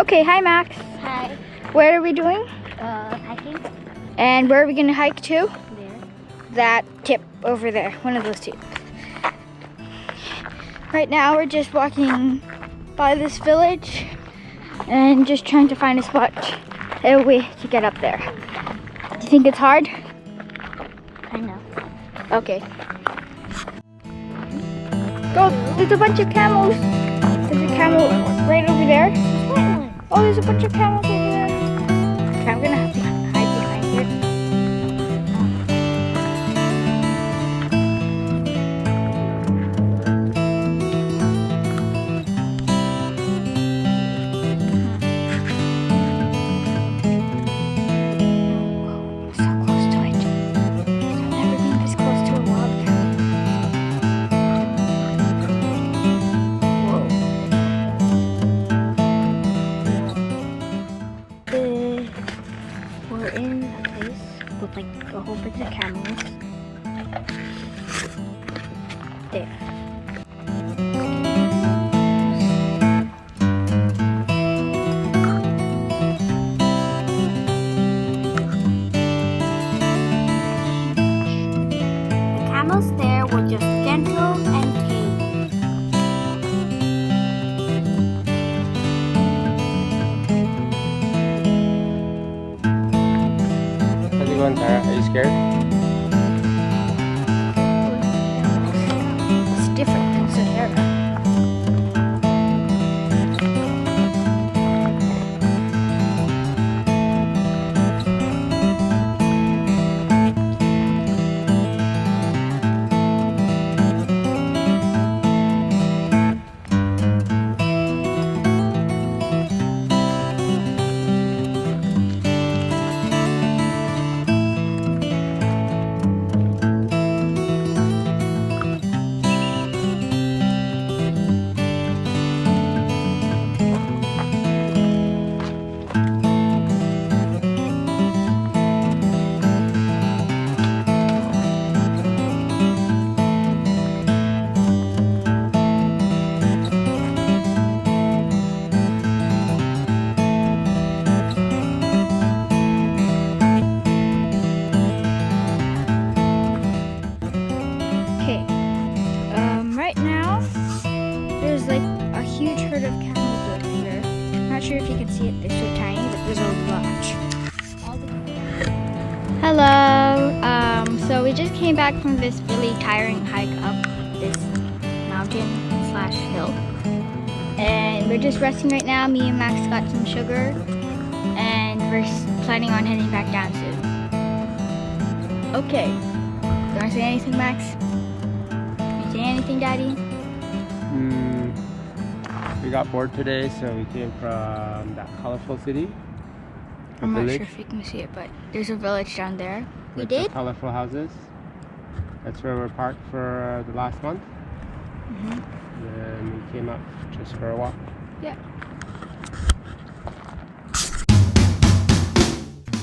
Okay, hi Max. Hi. What are we doing? Hiking. And where are we gonna hike to? There. That tip over there, one of those two. Right now we're just walking by this village and just trying to find a spot, a way to get up there. Do you think it's hard? I know. Okay. Go, there's a bunch of camels. There's a camel right over there. Oh, there's a bunch of camels over there. Okay, I'm gonna have to hide behind here. Whoa, so close to it. I've never been this close to a wild camel. We're in a place with like a whole bunch of camels. There. The camels there were just gentle and tame. How's it going, Tara? Are you scared? It's different than Sahara. Okay, right now there's like a huge herd of camels over here. I'm not sure if you can see it, they're so tiny, but there's a bunch. Hello, so we just came back from this really tiring hike up this mountain slash hill. And we're just resting right now. Me and Max got some sugar and we're planning on heading back down soon. Okay, you wanna say anything, Max? Say anything, Daddy? We got bored today, so we came from that colorful city. I'm not village sure if you can see it, but there's a village down there. We with the did? colorful houses. That's where we're parked for the last month. And we came up just for a walk. Yeah.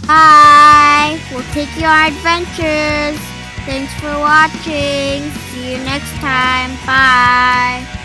Bye! We'll take you on adventures. Thanks for watching. See you next time. Bye!